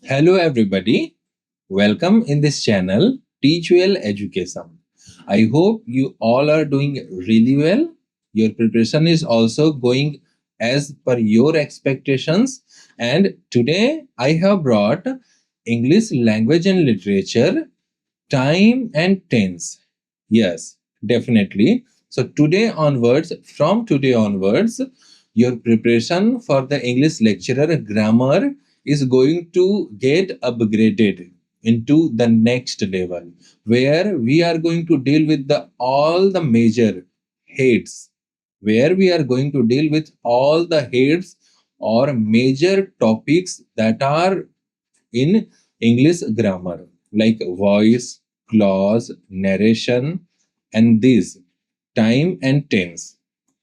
Hello, everybody. Welcome in this channel, Teach Well Education. I hope you all are doing really well. Your preparation is also going as per your expectations. And today I have brought English language and literature, time and tense. Yes, definitely. So from today onwards, your preparation for the English lecturer grammar is going to get upgraded into the next level, where we are going to deal with the all the major heads, where we are going to deal with all the heads or major topics that are in English grammar, like voice, clause, narration, and these time and tense.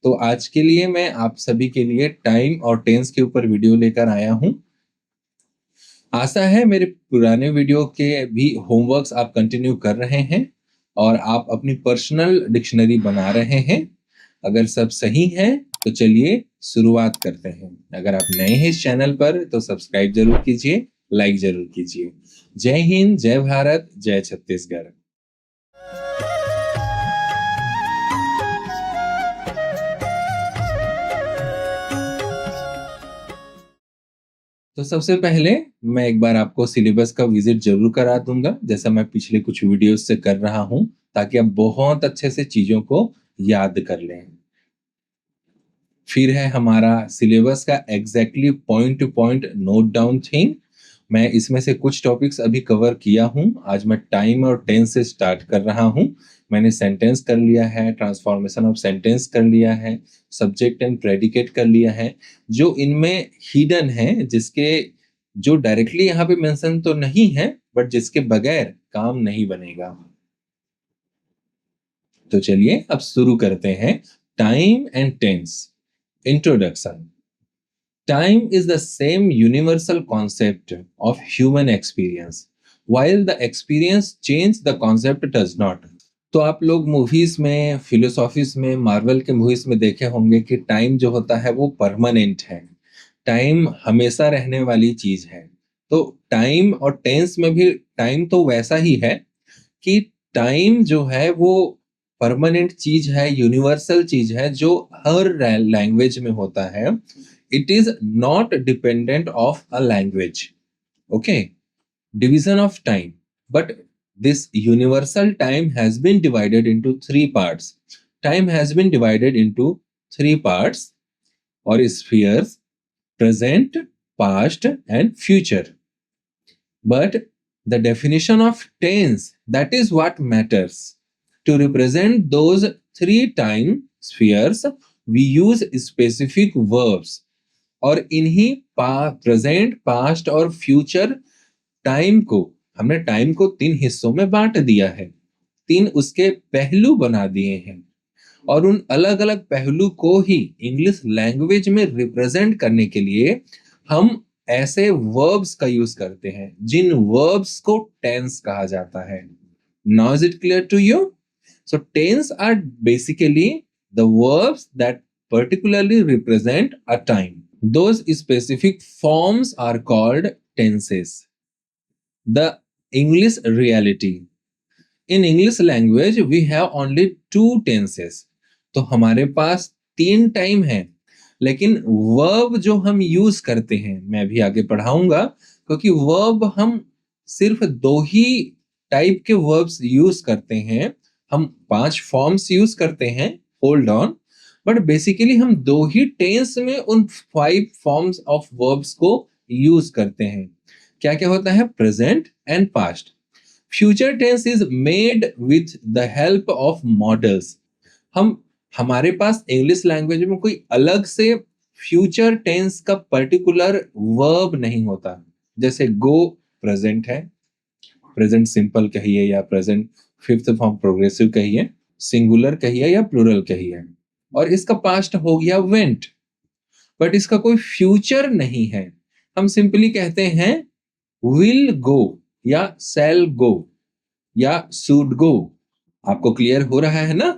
तो आज के लिए मैं आप सभी के लिए time और टेंस के ऊपर वीडियो लेकर आया हूं। आशा है मेरे पुराने वीडियो के भी होमवर्क्स आप कंटिन्यू कर रहे हैं और आप अपनी पर्सनल डिक्शनरी बना रहे हैं। अगर सब सही है तो चलिए शुरुआत करते हैं। अगर आप नए हैं इस चैनल पर तो सब्सक्राइब जरूर कीजिए, लाइक जरूर कीजिए। जय हिंद, जय भारत, जय छत्तीसगढ़। तो सबसे पहले मैं एक बार आपको सिलेबस का विजिट जरूर करा दूंगा, जैसा मैं पिछले कुछ वीडियोस से कर रहा हूं, ताकि आप बहुत अच्छे से चीजों को याद कर लें। फिर है हमारा सिलेबस का exactly point two point note down thing. मैं इसमें से कुछ टॉपिक्स अभी कवर किया हूं। आज मैं टाइम और टेंस से स्टार्ट कर रहा हूं। मैंने सेंटेंस कर लिया है, ट्रांसफॉर्मेशन ऑफ सेंटेंस कर लिया है, सब्जेक्ट एंड प्रेडिकेट कर लिया है, जो इनमें हिडन है, जिसके जो डायरेक्टली यहाँ पे मेंशन तो नहीं है, बट जिसके बगैर काम नहीं बनेगा। तो चलिए अब शुरू करते हैं। Time and tense. Introduction. Time is the same universal concept of human experience. While the experience change, the concept does not. तो आप लोग मूवीज में, फिलोसॉफीज में, मार्वल के मूवीज में देखे होंगे कि टाइम जो होता है वो परमानेंट है। टाइम हमेशा रहने वाली चीज है। तो टाइम और टेंस में भी टाइम तो वैसा ही है कि टाइम जो है वो परमानेंट चीज है, यूनिवर्सल चीज है, जो हर लैंग्वेज में होता है। It is not dependent of a language. Okay, division of time, but this universal time has been divided into three parts. Time has been divided into three parts or spheres: present, past, and future. But the definition of tense, that is what matters. To represent those three time spheres, we use specific verbs. और इन्हीं present, past और future time को हमने time को तीन हिस्सों में बांट दिया है, तीन उसके पहलू बना दिए हैं, और उन अलग अलग पहलू को ही इंग्लिश लैंग्वेज में रिप्रेजेंट करने के लिए हम ऐसे वर्ब्स का यूज करते हैं जिन वर्ब्स को टेंस कहा जाता है। Now is it clear to you? So tenses are basically the verbs that particularly represent a time. Those specific forms are called tenses. The English reality. In English language we have only two tenses. तो हमारे पास तीन time है, लेकिन verb जो हम use करते हैं, मैं भी आगे पढ़ाऊंगा, क्योंकि वर्ब हम सिर्फ दो ही टाइप के वर्ब्स यूज करते हैं। हम 5 फॉर्म्स यूज करते हैं, होल्ड ऑन, बट बेसिकली हम दो ही टेंस में उन 5 फॉर्म्स ऑफ वर्ब्स को यूज करते हैं। क्या क्या होता है? Present and past. Future tense is made with the help of modals. हमारे पास इंग्लिश लैंग्वेज में कोई अलग से फ्यूचर टेंस का पर्टिकुलर वर्ब नहीं होता। जैसे गो प्रेजेंट है, प्रेजेंट सिंपल कहिए या प्रेजेंट फिफ्थ फॉर्म प्रोग्रेसिव कहिए, सिंगुलर कहिए या प्लूरल कहिए, और इसका पास्ट हो गया वेंट, बट इसका कोई फ्यूचर नहीं है। हम सिंपली कहते हैं विल गो या शैल गो या शुड गो। आपको क्लियर हो रहा है ना?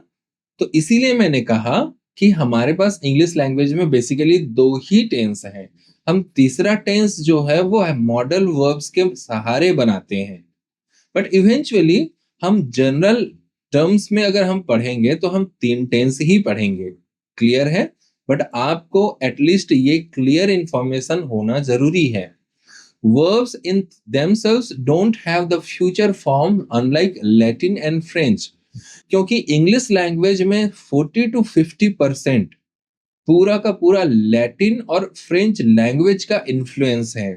तो इसीलिए मैंने कहा कि हमारे पास इंग्लिश लैंग्वेज में बेसिकली दो ही टेंस हैं। हम तीसरा टेंस जो है वो मॉडल वर्ब्स के सहारे बनाते हैं, बट इवेंचुअली हम जनरल टर्म्स में अगर हम पढ़ेंगे तो हम तीन टेंस ही पढ़ेंगे। क्लियर है? बट आपको एटलीस्ट ये क्लियर इंफॉर्मेशन होना जरूरी है। Verbs in themselves don't have the future form unlike Latin and French, क्योंकि इंग्लिश लैंग्वेज में 40 to 50% पूरा का पूरा लैटिन और फ्रेंच लैंग्वेज का इन्फ्लुएंस है,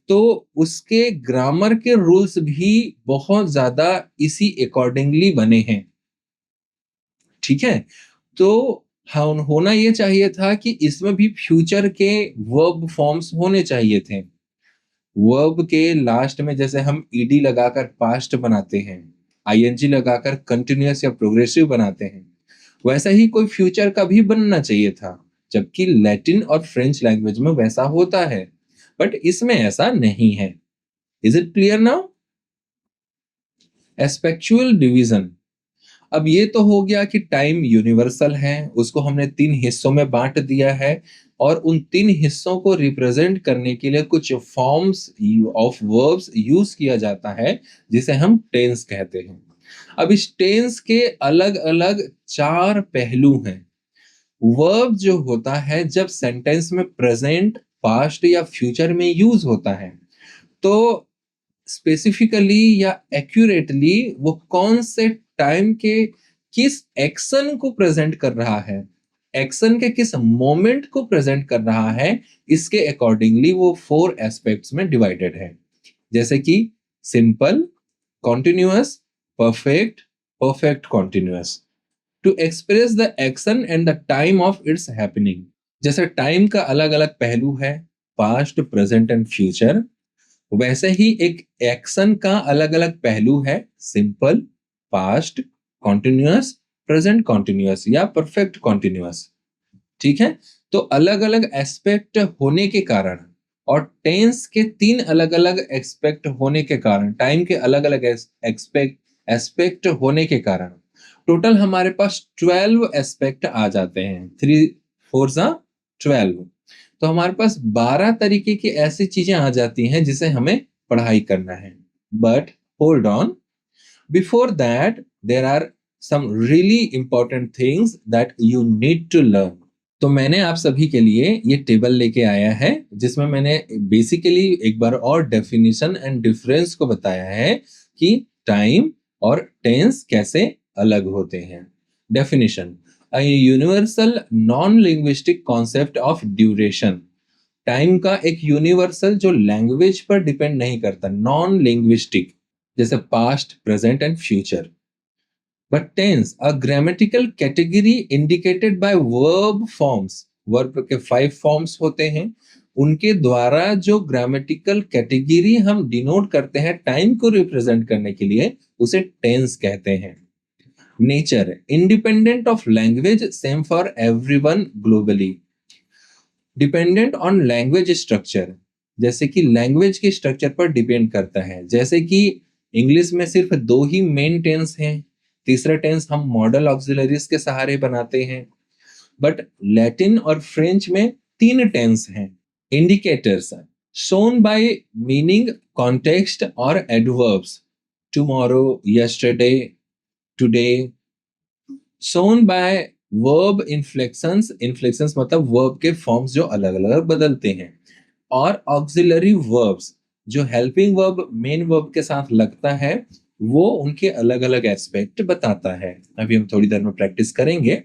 तो उसके ग्रामर के रूल्स भी बहुत ज्यादा इसी अकॉर्डिंगली बने हैं। ठीक है, तो होना ये चाहिए था कि इसमें भी फ्यूचर के वर्ब फॉर्म्स होने चाहिए थे। वर्ब के लास्ट में जैसे हम ईडी लगाकर पास्ट बनाते हैं, आईएनजी लगाकर कंटिन्यूअस या प्रोग्रेसिव बनाते हैं, वैसा ही कोई फ्यूचर का भी बनना चाहिए था, जबकि लैटिन और फ्रेंच लैंग्वेज में वैसा होता है, बट इसमें ऐसा नहीं है। Is it clear now? Aspectual division. अब ये तो हो गया कि टाइम यूनिवर्सल है, उसको हमने तीन हिस्सों में बांट दिया है, और उन तीन हिस्सों को रिप्रेजेंट करने के लिए कुछ फॉर्म्स ऑफ वर्ब्स यूज किया जाता है, जिसे हम टेंस कहते हैं। अब इस टेंस के अलग अलग चार पहलू हैं। वर्ब जो होता है जब सेंटेंस में प्रेजेंट, पास्ट या फ्यूचर में यूज होता है, तो स्पेसिफिकली या एक्यूरेटली वो कौन से टाइम के किस एक्शन को प्रेजेंट कर रहा है, एक्शन के किस मोमेंट को प्रेजेंट कर रहा है, इसके अकॉर्डिंगली वो फोर एस्पेक्ट्स में डिवाइडेड है। जैसे कि simple, continuous, perfect, perfect continuous, to express the action and the time of its happening. जैसे टाइम का अलग अलग पहलू है, पास्ट, प्रेजेंट एंड फ्यूचर, वैसे ही एक एक्शन का अलग अलग पहलू है, simple, past, continuous, present continuous या परफेक्ट कॉन्टिन्यूअस। ठीक है, तो अलग अलग एस्पेक्ट होने के कारण और टेंस के तीन अलग अलग एस्पेक्ट होने के कारण, टाइम के अलग अलग एस्पेक्ट होने के कारण टोटल हमारे पास 12 एस्पेक्ट आ जाते हैं। 3 4 12, तो हमारे पास 12 तरीके की ऐसी चीजें आ जाती हैं जिसे हमें पढ़ाई करना है। But hold on, before that there are some really important things that you need to learn. तो मैंने आप सभी के लिए ये टेबल लेके आया है, जिसमें मैंने बेसिकली एक बार और डेफिनेशन एंड डिफरेंस को बताया है कि टाइम और टेंस कैसे अलग होते हैं। Definition: a universal non linguistic concept of duration. Time का एक यूनिवर्सल जो लैंग्वेज पर डिपेंड नहीं करता, नॉन लिंग्विस्टिक, जैसे past, present and future. But tense, a grammatical category indicated by verb forms. Verb के 5 फॉर्म्स होते हैं, उनके द्वारा जो ग्रामेटिकल कैटेगरी हम डिनोट करते हैं टाइम को रिप्रेजेंट करने के लिए, उसे टेंस कहते हैं। Nature: independent of language, same for everyone globally. Dependent on language structure, जैसे कि लैंग्वेज के स्ट्रक्चर पर डिपेंड करता है। जैसे कि इंग्लिश में सिर्फ 2 ही मेन टेंस हैं, तीसरा टेंस हम मॉडल ऑक्सिलरीज के सहारे बनाते हैं, बट लैटिन और फ्रेंच में 3 टेंस हैं। Indicators: shown by meaning, context और adverbs, tomorrow, yesterday, today. Shown by verb inflections, inflections मतलब वर्ब के फॉर्म्स जो अलग अलग बदलते हैं, और ऑक्सिलरी वर्ब्स जो हेल्पिंग वर्ब मेन वर्ब के साथ लगता है, वो उनके अलग अलग एस्पेक्ट बताता है। अभी हम थोड़ी देर में प्रैक्टिस करेंगे।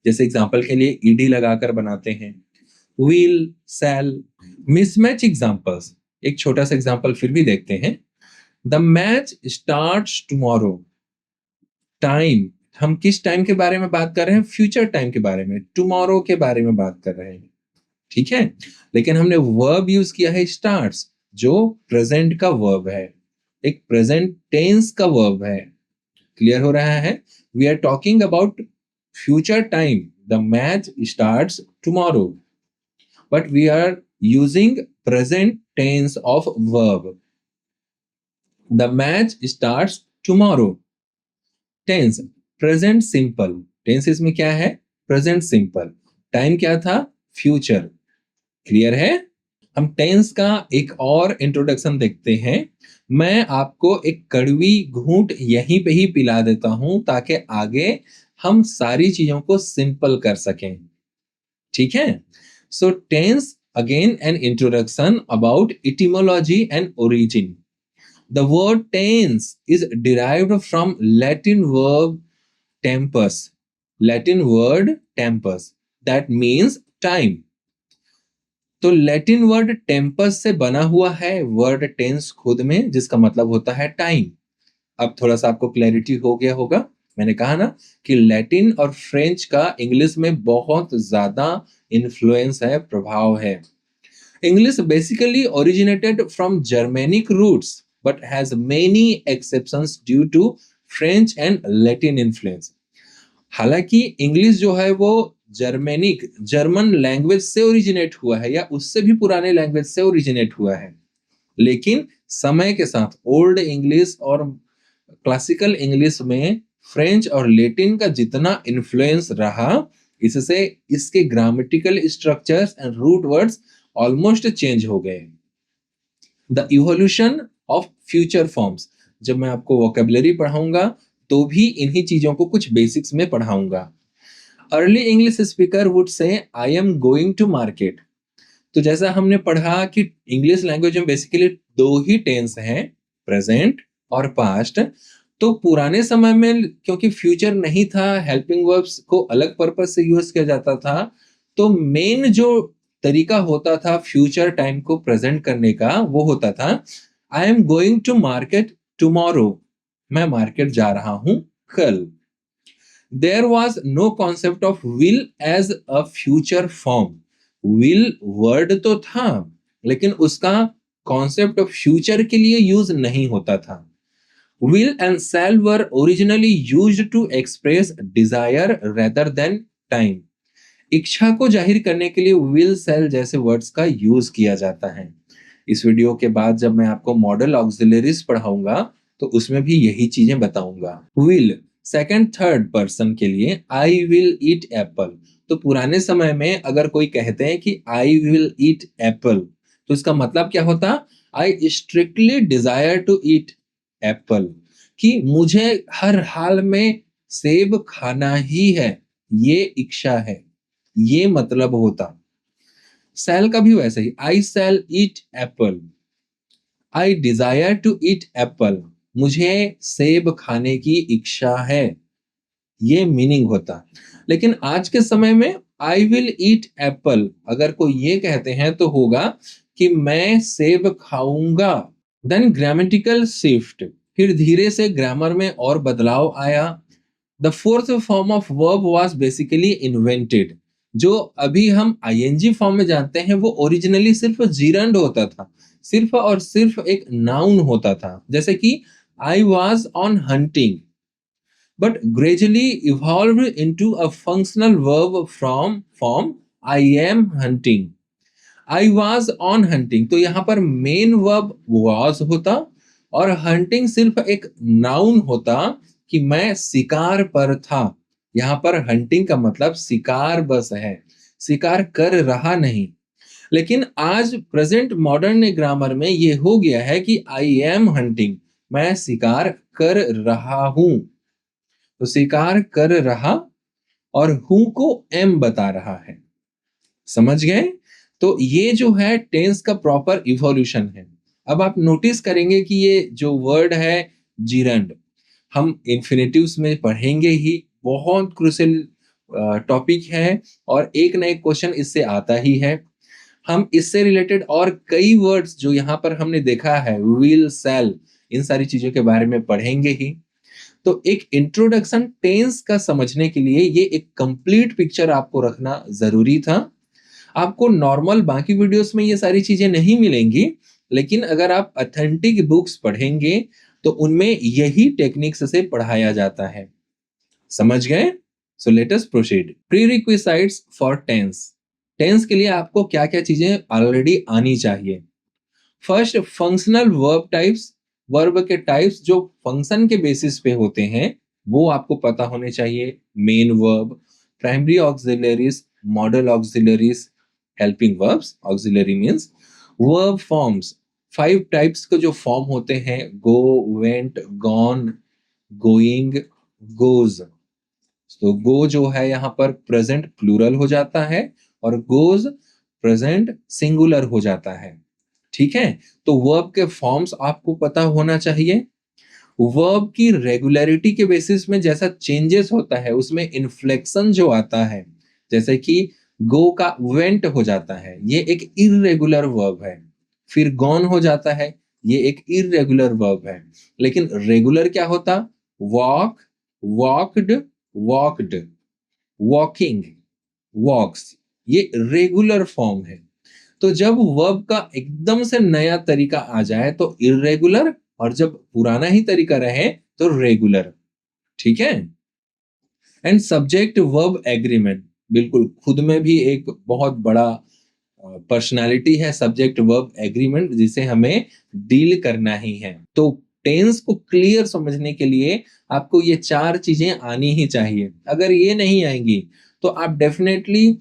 जैसे एग्जांपल के लिए ईडी लगाकर बनाते हैं, विल, सेल। मिसमैच एग्जांपल्स, एक छोटा सा एग्जांपल फिर भी देखते हैं। The match starts tomorrow. Time, हम किस टाइम के बारे में बात कर रहे हैं? फ्यूचर टाइम के बारे में, टुमारो के बारे में बात कर रहे हैं। ठीक है, लेकिन हमने वर्ब यूज किया है स्टार्ट्स, जो प्रेजेंट का वर्ब है, एक प्रेजेंट टेंस का वर्ब है। क्लियर हो रहा है? We are talking about future time, the match starts tomorrow, but we are using present tense of verb. The match starts tomorrow. Tense: present simple, tense इसमें क्या है? Present simple. टाइम क्या था? Future. Clear है? हम tense का एक और इंट्रोडक्शन देखते हैं। मैं आपको एक कड़वी घूंट यहीं पे ही पिला देता हूं ताकि आगे हम सारी चीजों को सिंपल कर सकें। ठीक है? So tense again an introduction about etymology and origin. The word tense is derived from Latin verb tempus. Latin word tempus that means time. तो लैटिन वर्ड टेम्पस से बना हुआ है वर्ड टेंस खुद में, जिसका मतलब होता है टाइम। अब थोड़ा सा आपको क्लैरिटी हो गया होगा। मैंने कहा ना कि लैटिन और फ्रेंच का इंग्लिश में बहुत ज्यादा इन्फ्लुएंस है, प्रभाव है। English basically originated from Germanic roots but has many exceptions due to French and Latin influence. हालांकि इंग्लिश जो है वो जर्मन लैंग्वेज से ओरिजिनेट हुआ है या उससे भी पुराने लैंग्वेज से ओरिजिनेट हुआ है, लेकिन समय के साथ ओल्ड इंग्लिश और क्लासिकल इंग्लिश में फ्रेंच और लैटिन का जितना इन्फ्लुएंस रहा, इससे इसके grammatical structures and root words almost change हो गए। The evolution of future forms, जब मैं आपको वोकेबलरी पढ़ाऊंगा तो भी इन्हीं चीजों को कुछ बेसिक्स में पढ़ाऊंगा। Early English speaker would say I am going to market. तो जैसा हमने पढ़ा कि इंग्लिश लैंग्वेज में बेसिकली दो ही टेंस हैं, प्रेजेंट और पास्ट। तो पुराने समय में क्योंकि फ्यूचर नहीं था, हेल्पिंग वर्ब्स को अलग पर्पज से यूज किया जाता था, तो मेन जो तरीका होता था फ्यूचर टाइम को प्रेजेंट करने का वो होता था I am going to market tomorrow. मैं मार्केट जा रहा हूं कल। There was no concept of will as a future form. Will word तो था लेकिन उसका कॉन्सेप्ट ऑफ फ्यूचर के लिए यूज नहीं होता था। Will and shall were originally used to express desire rather than time. इच्छा को जाहिर करने के लिए will, shall जैसे वर्ड्स का यूज किया जाता है। इस वीडियो के बाद जब मैं आपको मॉडल ऑक्सिलरीज पढ़ाऊंगा तो उसमें भी यही चीजें बताऊंगा। will सेकंड थर्ड पर्सन के लिए I will eat apple। तो पुराने समय में अगर कोई कहते हैं कि I will eat apple तो इसका मतलब क्या होता? I strictly desire to eat Apple, कि मुझे हर हाल में सेब खाना ही है, ये इच्छा है, ये मतलब होता। सेल का भी वैसे ही I shall eat apple, I desire to eat apple, मुझे सेब खाने की इच्छा है, ये मीनिंग होता। लेकिन आज के समय में आई विल ईट एप्पल अगर कोई ये कहते हैं तो होगा कि मैं सेब खाऊंगा। देन ग्रामेटिकल शिफ्ट, फिर धीरे से ग्रामर में और बदलाव आया। The fourth form of verb was basically invented. जो अभी हम आईएनजी फॉर्म में जानते हैं वो ओरिजिनली सिर्फ जीरंड होता था, सिर्फ और सिर्फ एक नाउन होता था, जैसे कि I was on hunting, but gradually evolved into a functional verb from form I am hunting. I was on hunting, तो यहां पर मेन वर्ब was होता और हंटिंग सिर्फ एक नाउन होता कि मैं शिकार पर था। यहां पर हंटिंग का मतलब शिकार बस है, शिकार कर रहा नहीं। लेकिन आज प्रेजेंट मॉडर्न ग्रामर में ये हो गया है कि आई एम हंटिंग, मैं शिकार कर रहा हूं। तो शिकार कर रहा और हूं को एम बता रहा है। समझ गए? तो ये जो है टेंस का प्रॉपर इवोल्यूशन है। अब आप नोटिस करेंगे कि ये जो वर्ड है जीरंड, हम इन्फिनेटिव्स में पढ़ेंगे ही, बहुत क्रूशियल टॉपिक है और एक ना एक क्वेश्चन इससे आता ही है। हम इससे रिलेटेड और कई वर्ड्स जो यहाँ पर हमने देखा है, विल, शैल, इन सारी चीजों के बारे में पढ़ेंगे ही। तो एक इंट्रोडक्शन टेंस का समझने के लिए ये एक कंप्लीट पिक्चर आपको रखना जरूरी था। आपको नॉर्मल बाकी वीडियोस में ये सारी चीजें नहीं मिलेंगी, लेकिन अगर आप ऑथेंटिक बुक्स पढ़ेंगे तो उनमें यही टेक्निक्स से पढ़ाया जाता है। समझ गए? So let us proceed. Prerequisites for tense. Tense के लिए आपको क्या क्या चीजें ऑलरेडी आनी चाहिए। First, functional verb types. Verb के टाइप्स जो फंक्शन के बेसिस पे होते हैं वो आपको पता होने चाहिए। Main verb, primary auxiliaries, modal auxiliaries, helping verbs, auxiliary means verb forms. 5 types के जो फॉर्म होते हैं, go, went, gone, going, goes. तो गो जो है यहाँ पर प्रेजेंट प्लूरल हो जाता है और गोज प्रेजेंट सिंगुलर हो जाता है। ठीक है, तो वर्ब के फॉर्म्स आपको पता होना चाहिए। वर्ब की रेगुलरिटी के बेसिस में जैसा चेंजेस होता है उसमें इन्फ्लेक्शन जो आता है, जैसे कि गो का वेंट हो जाता है, ये एक इरेगुलर वर्ब है। फिर गॉन हो जाता है, ये एक इरेगुलर वर्ब है। लेकिन रेगुलर क्या होता? वॉक, वॉक्ड, वॉक्ड, वॉकिंग, वॉक्स, ये रेगुलर फॉर्म है। तो जब वर्ब का एकदम से नया तरीका आ जाए तो इरेगुलर, और जब पुराना ही तरीका रहे तो रेगुलर। ठीक है। एंड सब्जेक्ट वर्ब एग्रीमेंट, बिल्कुल खुद में भी एक बहुत बड़ा पर्सनालिटी है सब्जेक्ट वर्ब एग्रीमेंट, जिसे हमें डील करना ही है। तो टेंस को क्लियर समझने के लिए आपको ये 4 चीजें आनी ही चाहिए। अगर ये नहीं आएंगी तो आप डेफिनेटली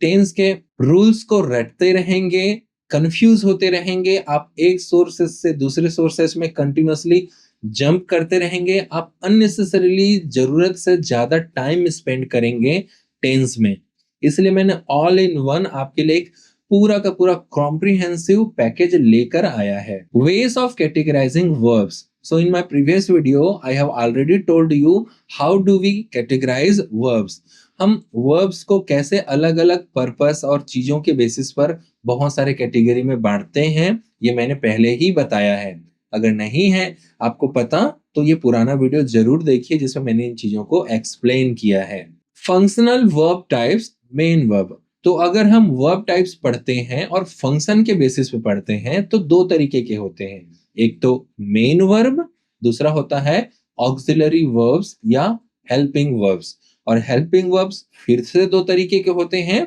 टेंस के रूल्स को रटते रहेंगे, कंफ्यूज होते रहेंगे, आप एक सोर्सेस से दूसरे सोर्सेस में कंटिन्यूअसली जंप करते रहेंगे, आप अननेसेसरीली जरूरत से ज्यादा टाइम स्पेंड करेंगे टेंस में। इसलिए मैंने ऑल इन वन आपके लिए एक पूरा का पूरा कॉम्प्रिहेंसिव पैकेज लेकर आया है। Ways of categorising verbs. So in my previous video, I have already told you how do we categorize verbs. हम वर्ब्स को कैसे अलग अलग पर्पस और चीजों के बेसिस पर बहुत सारे कैटेगरी में बांटते हैं, ये मैंने पहले ही बताया है। अगर नहीं है आपको पता तो ये पुराना वीडियो जरूर देखिए जिसमें मैंने इन चीजों को एक्सप्लेन किया है। Functional verb types, main verb. तो अगर हम वर्ब टाइप्स पढ़ते हैं और फंक्शन के बेसिस पे पढ़ते हैं तो 2 तरीके के होते हैं। एक तो मेन वर्ब, दूसरा होता है ऑक्सिलरी वर्ब्स या हेल्पिंग वर्ब्स। और हेल्पिंग वर्ब्स फिर से 2 तरीके के होते हैं,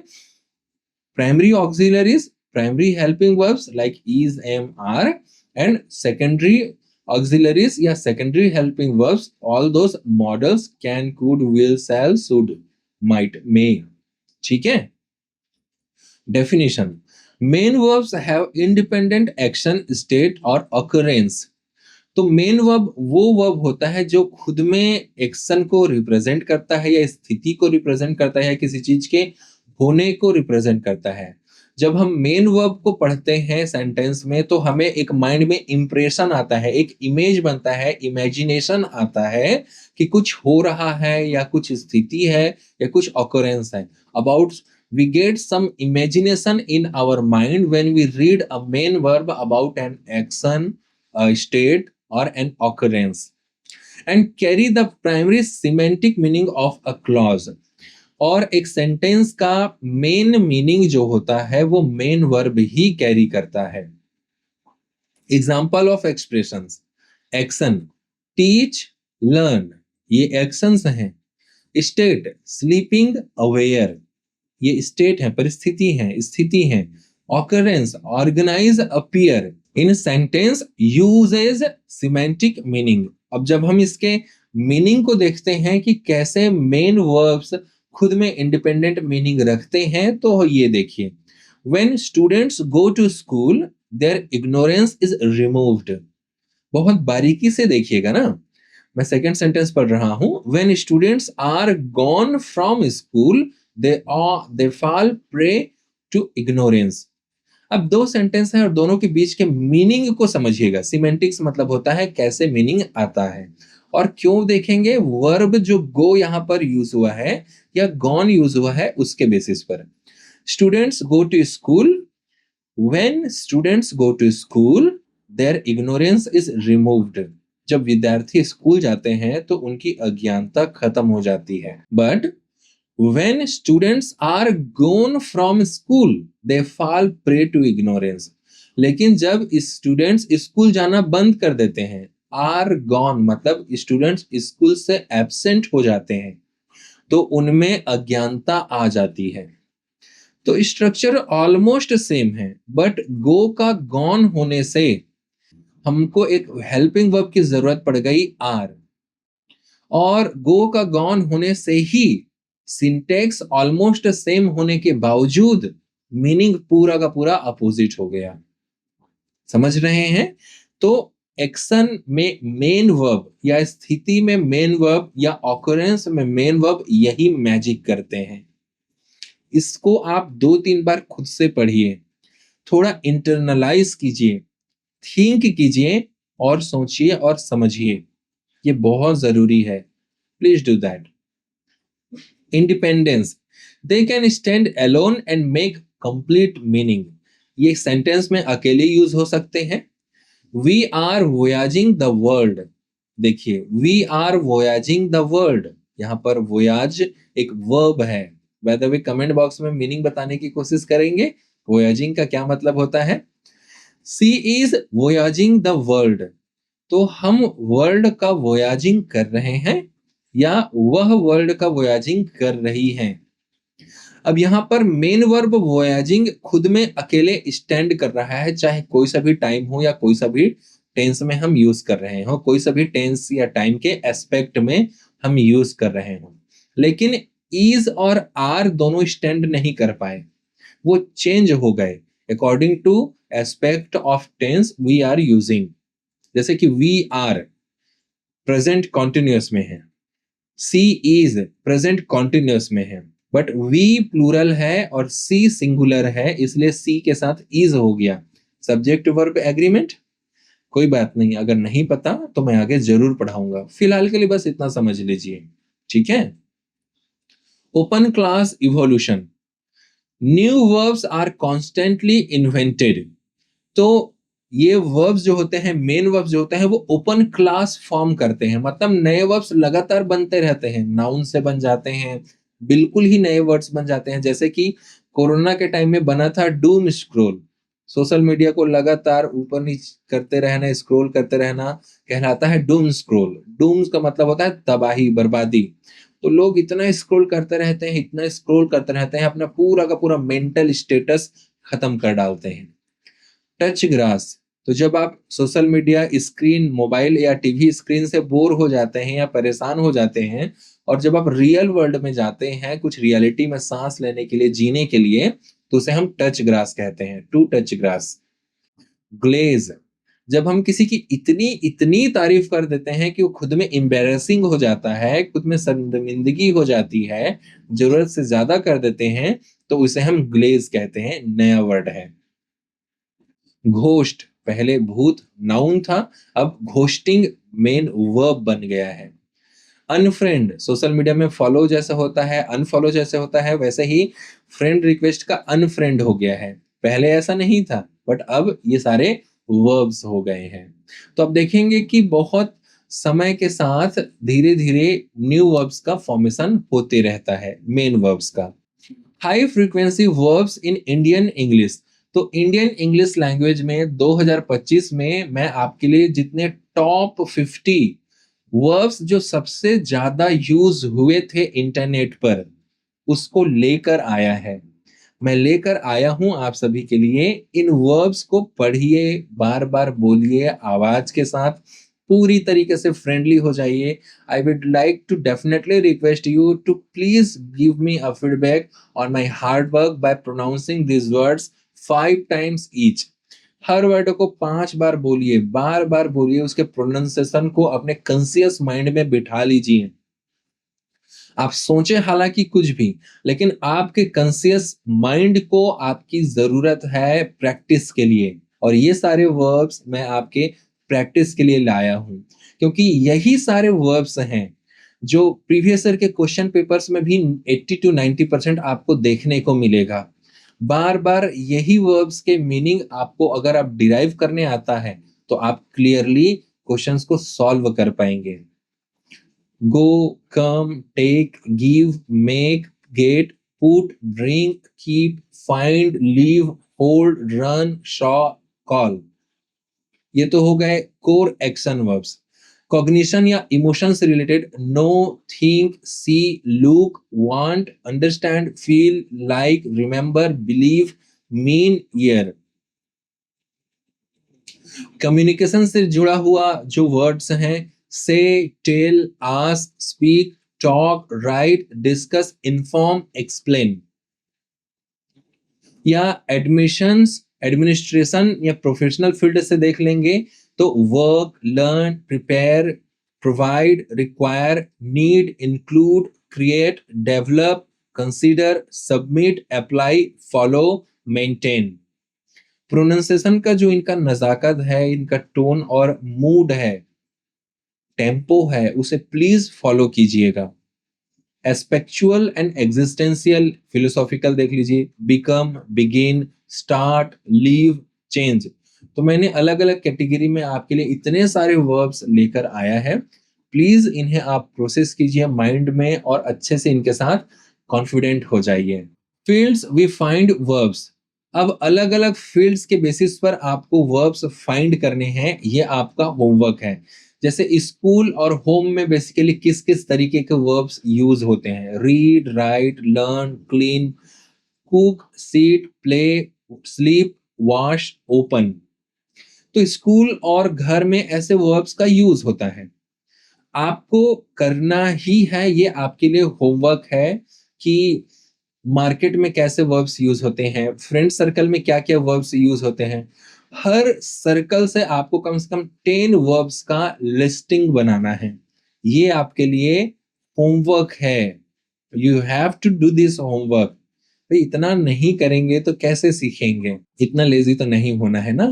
primary auxiliaries, primary helping verbs like is, am, are, and secondary auxiliaries या secondary helping verbs, all those models can, could, will, shall, should, might, may। ठीक है। Definition: main verbs have independent action, state और occurrence। तो main verb वो verb होता है जो खुद में एक्शन को रिप्रेजेंट करता है या स्थिति को रिप्रेजेंट करता है या किसी चीज के होने को रिप्रेजेंट करता है। जब हम मेन वर्ब को पढ़ते हैं सेंटेंस में तो हमें एक माइंड में इंप्रेशन आता है, एक इमेज बनता है, इमेजिनेशन आता है कि कुछ हो रहा है या कुछ स्थिति है या कुछ ऑकरेंस है। About we get some imagination in our mind when we read a main verb about an action, a state or an occurrence, and carry the primary semantic meaning of a clause। और एक sentence का main meaning जो होता है वो main verb ही carry करता है। Example of expressions: action, teach, learn, ये एक्शंस हैं। स्टेट, स्लीपिंग, अवेयर, ये स्टेट है, परिस्थिति है, स्थिति है। Occurrence, organise, appear. In sentence usages semantic meaning. अब जब हम इसके मीनिंग को देखते हैं कि कैसे मेन वर्ब्स खुद में इंडिपेंडेंट मीनिंग रखते हैं, तो ये देखिए, when students go to school their ignorance is removed. बहुत बारीकी से देखिएगा ना, मैं सेकेंड सेंटेंस पढ़ रहा हूं। When students are gone from school they fall prey to ignorance। अब 2 सेंटेंस है और दोनों के बीच के मीनिंग को समझिएगा। सिमेंटिक्स मतलब होता है कैसे मीनिंग आता है। और क्यों देखेंगे, वर्ब जो गो यहां पर यूज हुआ है या गॉन यूज हुआ है उसके बेसिस पर। Students go to school, when students go to school their ignorance is removed. जब विद्यार्थी स्कूल जाते हैं तो उनकी अज्ञानता खत्म हो जाती है। But when students are gone from school they fall prey to ignorance। लेकिन जब स्टूडेंट्स स्कूल जाना बंद कर देते हैं, आर गॉन मतलब स्टूडेंट्स स्कूल से एब्सेंट हो जाते हैं, तो उनमें अज्ञानता आ जाती है। तो स्ट्रक्चर ऑलमोस्ट सेम है, बट गो का गॉन होने से हमको एक हेल्पिंग वर्ब की जरूरत पड़ गई आर, और गो का गॉन होने से ही सिंटेक्स ऑलमोस्ट सेम होने के बावजूद मीनिंग पूरा का पूरा अपोजिट हो गया। समझ रहे हैं? तो एक्शन में मेन वर्ब या स्थिति में मेन वर्ब या ऑकरेंस में मेन वर्ब यही मैजिक करते हैं। इसको आप 2-3 बार खुद से पढ़िए, थोड़ा इंटरनलाइज कीजिए, थिंक कीजिए और सोचिए और समझिए। ये बहुत जरूरी है। Please do that. Independence, they can stand alone and make complete meaning. ये सेंटेंस में अकेले यूज हो सकते हैं। We are voyaging the world. देखिए, we are voyaging the world, यहां पर वोयाज एक वर्ब है। By the way comment box में मीनिंग बताने की कोशिश करेंगे वोयाजिंग का क्या मतलब होता है। सी इज वोयाजिंग द वर्ल्ड, तो हम वर्ल्ड का वोयाजिंग कर रहे हैं या वह वर्ल्ड का वोयाजिंग कर रही हैं। अब यहाँ पर मेन वर्ब वोयाजिंग खुद में अकेले स्टैंड कर रहा है, चाहे कोई सा भी टाइम हो या कोई सा भी टेंस में हम यूज कर रहे हो, कोई सा भी टेंस या टाइम के एस्पेक्ट में हम यूज कर रहे हो। लेकिन इज और आर दोनों स्टैंड नहीं कर पाए, वो चेंज हो गए according to aspect of tense we are using. जैसे कि वी आर प्रेजेंट कॉन्टिन्यूअस में है, सी इज प्रेजेंट कॉन्टिन्यूअस में है, बट वी प्लूरल है और सी सिंगुलर है, इसलिए सी के साथ इज हो गया। Subject verb agreement. कोई बात नहीं, अगर नहीं पता तो मैं आगे जरूर पढ़ाऊंगा, फिलहाल के लिए बस इतना समझ लीजिए, ठीक है। Open class evolution, new verbs are constantly invented. तो ये वर्ब्स जो होते हैं, मेन वर्ब्स जो होते हैं, वो ओपन क्लास फॉर्म करते हैं, मतलब नए वर्ब्स लगातार बनते रहते हैं, नाउन से बन जाते हैं, बिल्कुल ही नए वर्ड्स बन जाते हैं। जैसे कि कोरोना के टाइम में बना था डूम स्क्रॉल, सोशल मीडिया को लगातार ऊपर नीचे करते रहना, स्क्रॉल करते रहना, कहलाता है डूम स्क्रॉल। डूम का मतलब होता है तबाही, बर्बादी। तो लोग इतना स्क्रॉल करते रहते हैं, इतना स्क्रॉल करते रहते हैं, अपना पूरा का पूरा मेंटल स्टेटस खत्म कर डालते हैं। टच ग्रास, तो जब आप सोशल मीडिया स्क्रीन, मोबाइल या टीवी स्क्रीन से बोर हो जाते हैं या परेशान हो जाते हैं, और जब आप रियल वर्ल्ड में जाते हैं कुछ रियलिटी में सांस लेने के लिए, जीने के लिए, तो उसे हम टच ग्रास कहते हैं, टू टच ग्रास। ग्लेज, जब हम किसी की इतनी इतनी तारीफ कर देते हैं कि वो खुद में एम्बेरसिंग हो जाता है, खुद में शर्मिंदगी हो जाती है, जरूरत से ज्यादा कर देते हैं, तो उसे हम ग्लेज कहते हैं, नया वर्ड है। घोस्ट, पहले भूत नाउन था, अब घोस्टिंग मेन वर्ब बन गया है। अनफ्रेंड, सोशल मीडिया में फॉलो जैसा होता है, अनफॉलो जैसे होता है, वैसे ही फ्रेंड रिक्वेस्ट का अनफ्रेंड हो गया है। पहले ऐसा नहीं था, बट अब ये सारे वर्ब्स हो गए हैं। तो अब देखेंगे कि बहुत समय के साथ धीरे धीरे न्यू वर्ब्स का फॉर्मेशन होते रहता है, मेन वर्ब्स का। High frequency verbs in Indian English, तो इंडियन इंग्लिश लैंग्वेज में 2025 में मैं आपके लिए जितने टॉप 50 वर्ब्स जो सबसे ज्यादा यूज हुए थे इंटरनेट पर, उसको लेकर आया है। मैं लेकर आया हूं आप सभी के लिए। इन वर्ब्स को पढ़िए, बार बार बोलिए आवाज के साथ, पूरी तरीके से फ्रेंडली हो जाइए। I would like to definitely request you to please give me a feedback on my hard work by pronouncing this words 5 times each. हर वर्ड को 5 बार बोलिए, बार बार बोलिए, उसके प्रोनाउंसिएशन को अपने कॉन्शियस माइंड में बिठा लीजिए। आप सोचे हालांकि कुछ भी, लेकिन आपके कॉन्शियस माइंड को आपकी जरूरत है प्रैक्टिस के लिए, और ये सारे वर्ब्स मैं आपके प्रैक्टिस के लिए लाया हूं, क्योंकि यही सारे वर्ब्स हैं जो प्रीवियस ईयर के क्वेश्चन पेपर्स में भी 80 to 90% आपको देखने को मिलेगा। बार बार यही वर्ब्स के मीनिंग आपको अगर आप डिराइव करने आता है, तो आप क्लियरली क्वेश्चंस को सॉल्व कर पाएंगे। Go, come, take, give, make, get, put, drink, keep, find, leave, hold, run, saw, call। ये तो हो गए कोर एक्शन वर्ब्स। कॉग्निशन या इमोशन से related know, think, see, look, want, understand, feel, like, remember, believe, mean, hear. Communication से जुड़ा हुआ जो वर्ड्स हैं, say, tell, ask, speak, talk, write, discuss, inform, explain. या एडमिशंस, एडमिनिस्ट्रेशन या professional field से देख लेंगे तो work, learn, prepare, provide, require, need, include, create, develop, consider, submit, apply, follow, maintain. Pronunciation का जो इनका नजाकत है, इनका टोन और मूड है, टेम्पो है, उसे प्लीज फॉलो कीजिएगा। एस्पेक्चुअल एंड एग्जिस्टेंशियल, फिलोसॉफिकल देख लीजिए, become, begin, start, leave, change. तो मैंने अलग अलग कैटेगरी में आपके लिए इतने सारे वर्ब्स लेकर आया है, प्लीज इन्हें आप प्रोसेस कीजिए माइंड में और अच्छे से इनके साथ कॉन्फिडेंट हो जाइए। Fields we find verbs. अब अलग अलग फील्ड्स के बेसिस पर आपको वर्ब्स फाइंड करने हैं, ये आपका होमवर्क है। जैसे स्कूल और होम में बेसिकली किस किस तरीके के वर्ब्स यूज होते हैं, read, right, learn, clean, cook, seat, play, sleep, wash, open. तो स्कूल और घर में ऐसे वर्ब्स का यूज होता है। आपको करना ही है, ये आपके लिए होमवर्क है कि मार्केट में कैसे वर्ब्स यूज होते हैं, फ्रेंड सर्कल में क्या क्या वर्ब्स यूज होते हैं। हर सर्कल से आपको कम से कम 10 वर्ब्स का लिस्टिंग बनाना है। ये आपके लिए होमवर्क है। You have to do this homework. भाई इतना नहीं करेंगे तो कैसे सीखेंगे, इतना लेजी तो नहीं होना है ना।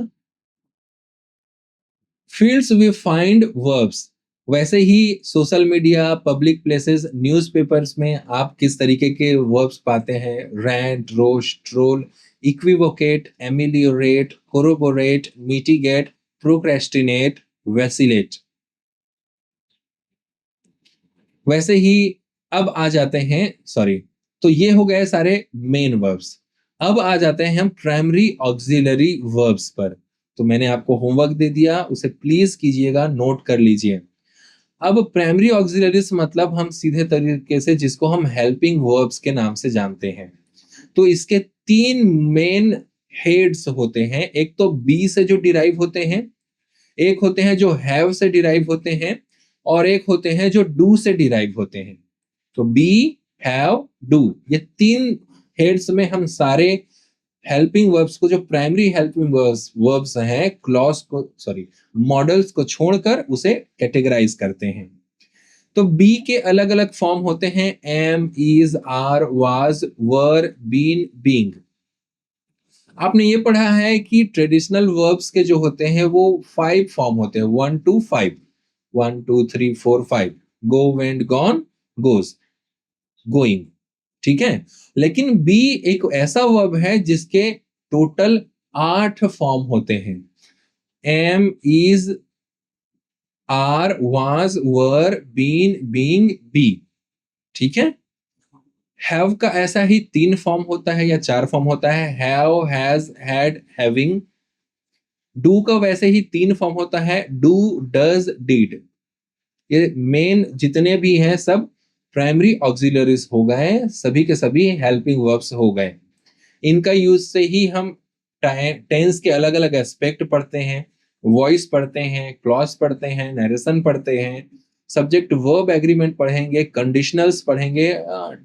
Fields we find verbs. वैसे ही social media, public places, newspapers में आप किस तरीके के वर्ब्स पाते हैं, rant, roast, troll, equivocate, ameliorate, corroborate, mitigate, procrastinate, vacillate. वैसे ही अब आ जाते हैं, सॉरी, तो ये हो गए सारे मेन वर्ब्स। अब आ जाते हैं हम प्राइमरी ऑक्सिलरी वर्ब्स पर। तो मैंने आपको होमवर्क दे दिया, उसे प्लीज कीजिएगा, नोट कर लीजिए। अब प्राइमरी ऑक्सिलरीज मतलब हम सीधे तरीके से जिसको हम हेल्पिंग वर्ब्स के नाम से जानते हैं। तो इसके 3 मेन हेड्स होते हैं। एक तो बी से जो डिराइव होते हैं, एक होते हैं जो हैव से डिराइव होते हैं, और एक होते हैं जो डू से डिराइव होते हैं। तो बी, हैव, डू, ये 3 हेड्स में हम सारे हेल्पिंग वर्ब्स को, जो प्राइमरी हेल्पिंग वर्ब्स हैं, क्लॉज को, सॉरी, मॉडल्स को छोड़कर उसे कैटेगराइज करते हैं। तो बी के अलग अलग फॉर्म होते हैं, am, is, are, was, were, been, being. आपने ये पढ़ा है कि ट्रेडिशनल वर्ब्स के जो होते हैं वो 5 फॉर्म होते हैं, 1 to 5, 1 2 3 4 5, go, went, gone, goes, going. ठीक है। लेकिन बी एक ऐसा वर्ब है जिसके टोटल 8 फॉर्म होते हैं, am, is, are, was, were, been, being, be. ठीक है। हैव का ऐसा ही 3 फॉर्म होता है या 4 फॉर्म होता है, have, has, had, having. Do का वैसे ही 3 फॉर्म होता है, डू, डज, डिड। ये मेन जितने भी हैं सब प्राइमरी ऑक्सिलरीज हो गए, सभी के सभी हेल्पिंग वर्ब्स हो गए। इनका यूज से ही हम टेंस के अलग अलग एस्पेक्ट पढ़ते हैं, वॉइस पढ़ते हैं, क्लॉज पढ़ते हैं, नरेशन पढ़ते हैं, सब्जेक्ट वर्ब एग्रीमेंट पढ़ेंगे, कंडीशनल्स पढ़ेंगे।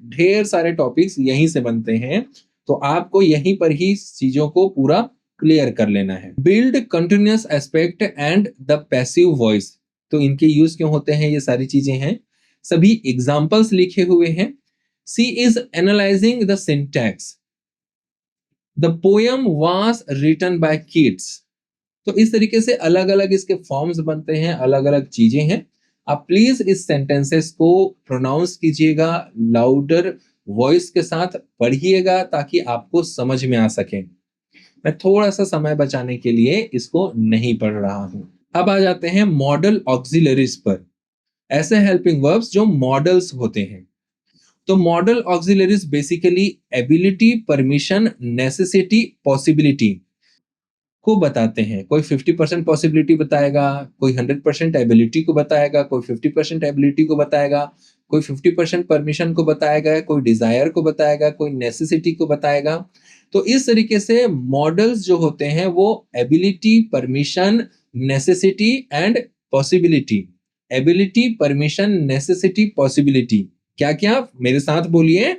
ढेर सारे टॉपिक्स यहीं से बनते हैं। तो आपको यहीं पर ही चीजों को पूरा क्लियर कर लेना है। Build continuous aspect and the passive voice. तो इनके यूज क्यों होते हैं, ये सारी चीजें हैं, सभी एग्जाम्पल्स लिखे हुए हैं। She is analysing the syntax, the poem was written by kids. तो इस तरीके से अलग अलग इसके फॉर्म्स बनते हैं, अलग अलग चीजें हैं। आप प्लीज इस सेंटेंसेस को प्रोनाउंस कीजिएगा, लाउडर वॉइस के साथ पढ़िएगा ताकि आपको समझ में आ सके। मैं थोड़ा सा समय बचाने के लिए इसको नहीं पढ़ रहा हूं। अब आ जाते हैं मॉडल ऑक्सिलरीज पर, ऐसे हेल्पिंग वर्ब्स जो मॉडल्स होते हैं। तो model auxiliaries basically ability, permission, necessity, possibility को बताते हैं। कोई 50% पॉसिबिलिटी बताएगा, कोई 100% एबिलिटी को बताएगा, कोई 50% एबिलिटी को बताएगा, कोई 50% परमिशन को बताएगा, कोई डिजायर को बताएगा, कोई नेसेसिटी को बताएगा। तो इस तरीके से मॉडल्स जो होते हैं वो ability, permission, necessity and possibility. Ability, permission, necessity, possibility, क्या क्या, मेरे साथ बोलिए,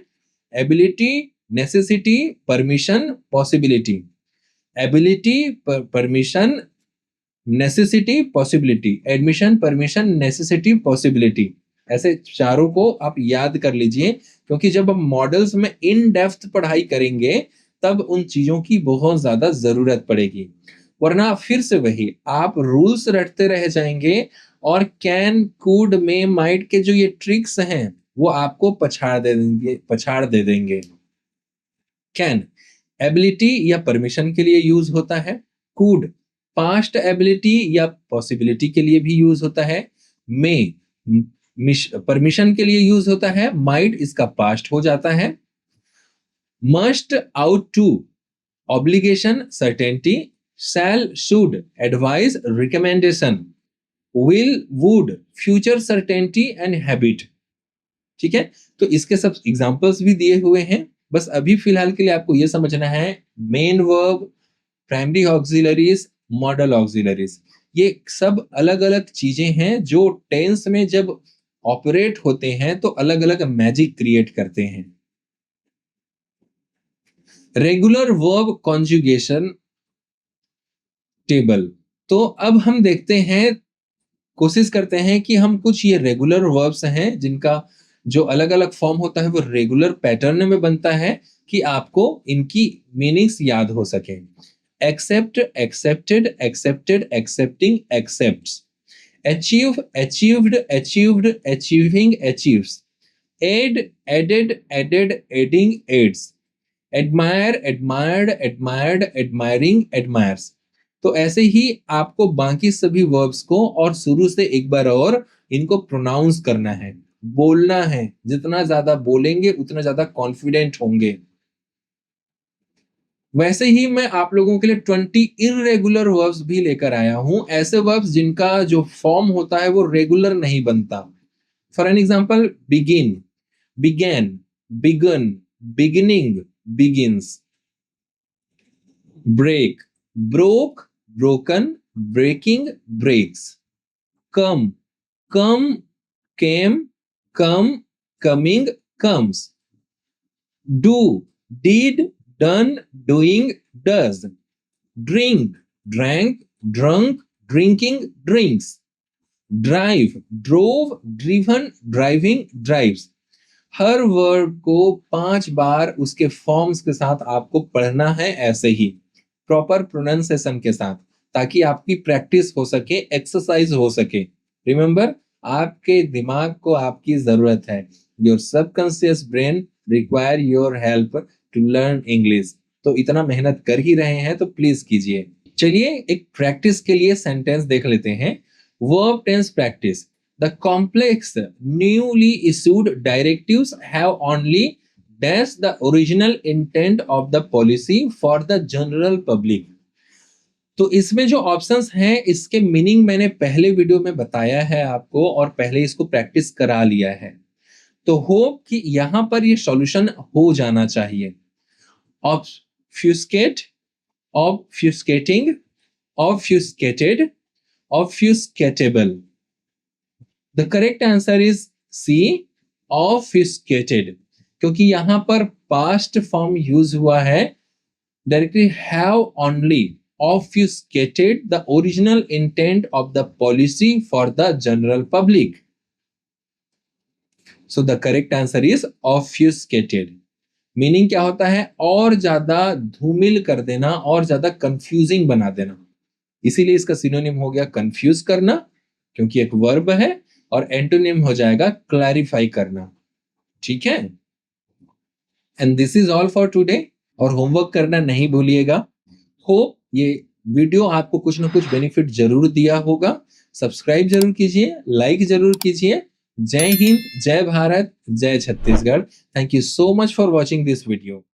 ability, necessity, permission, possibility. Ability, permission, necessity, possibility. Admission, permission, necessity, possibility. ऐसे चारों को आप याद कर लीजिए, क्योंकि जब हम मॉडल्स में इन डेप्थ पढ़ाई करेंगे तब उन चीजों की बहुत ज्यादा जरूरत पड़ेगी, वरना फिर से वही आप रूल्स रटते रह जाएंगे और कैन, कुड, मे, माइट के जो ये ट्रिक्स हैं वो आपको पछाड़ दे देंगे। कैन एबिलिटी या परमिशन के लिए यूज होता है, कुड पास्ट एबिलिटी या पॉसिबिलिटी के लिए भी यूज होता है, मे परमिशन के लिए यूज होता है, माइट इसका पास्ट हो जाता है, must, ought to, obligation, certainty, shall, should, advice, recommendation, will, would, future certainty and habit. ठीक है, तो इसके सब एग्जांपल्स भी दिए हुए हैं। बस अभी फिलहाल के लिए आपको यह समझना है main verb, primary auxiliaries, modal auxiliaries, ये सब अलग अलग चीजें हैं जो टेंस में जब ऑपरेट होते हैं तो अलग अलग मैजिक क्रिएट करते हैं। Regular verb conjugation table. तो अब हम देखते हैं, कोशिश करते हैं कि हम कुछ ये रेगुलर वर्ब्स हैं जिनका जो अलग अलग फॉर्म होता है वो रेगुलर पैटर्न में बनता है कि आपको इनकी मीनिंग्स याद हो सके। Accept, accepted, accepted, accepting, accepts. Achieve, achieved, achieved, achieving, achieves. Add, added, added, adding, adds. Admire, admired, admired, admiring, admires. तो ऐसे ही आपको बाकी सभी वर्ब्स को और शुरू से एक बार और इनको प्रोनाउंस करना है, बोलना है। जितना ज्यादा बोलेंगे उतना ज्यादा कॉन्फिडेंट होंगे। वैसे ही मैं आप लोगों के लिए 20 इररेगुलर वर्ब्स भी लेकर आया हूं, ऐसे वर्ब्स जिनका जो फॉर्म होता है वो रेगुलर नहीं बनता। For an example, begin, began, begun, beginning, begins. Break, broke, broken, breaking, breaks. Come, come, came, come, coming, comes. Do, did, done, doing, does. Drink, drank, drunk, drinking, drinks. Drive, drove, driven, driving, drives. Her verb को 5 बार उसके forms के साथ आपको पढ़ना है, ऐसे ही proper pronunciation के साथ, ताकि आपकी प्रैक्टिस हो सके, एक्सरसाइज हो सके। रिमेंबर, आपके दिमाग को आपकी जरूरत है। Your subconscious brain require your help to learn English. तो इतना मेहनत कर ही रहे हैं तो प्लीज कीजिए। चलिए एक प्रैक्टिस के लिए सेंटेंस देख लेते हैं। Verb tense practice. The complex newly issued directives have only dash the original intent of the policy for the general public. तो इसमें जो ऑप्शंस हैं इसके मीनिंग मैंने पहले वीडियो में बताया है आपको और पहले इसको प्रैक्टिस करा लिया है, तो होप कि यहां पर ये सॉल्यूशन हो जाना चाहिए। ऑब्फ्यूस्केट, ऑब्फ्यूस्केटिंग, ऑब्फ्यूस्केटेड, ऑब्फ्यूस्केटेबल। The correct answer is C, obfuscated, क्योंकि यहां पर past form यूज हुआ है। Directly have only obfuscated the original intent of the policy for the general public. So the correct answer is obfuscated. Meaning क्या होता है? और ज्यादा धूमिल कर देना और ज्यादा कंफ्यूजिंग बना देना। इसीलिए इसका सिनोनिम हो गया कंफ्यूज करना, क्योंकि एक वर्ब है, और एंटोनिम हो जाएगा क्लैरिफाई करना। ठीक है, and this is all for today. और होमवर्क करना नहीं भूलिएगा। होप ये वीडियो आपको कुछ ना कुछ बेनिफिट जरूर दिया होगा। सब्सक्राइब जरूर कीजिए, लाइक जरूर कीजिए। जय हिंद, जय भारत, जय Chhattisgarh. Thank you so much for watching this video.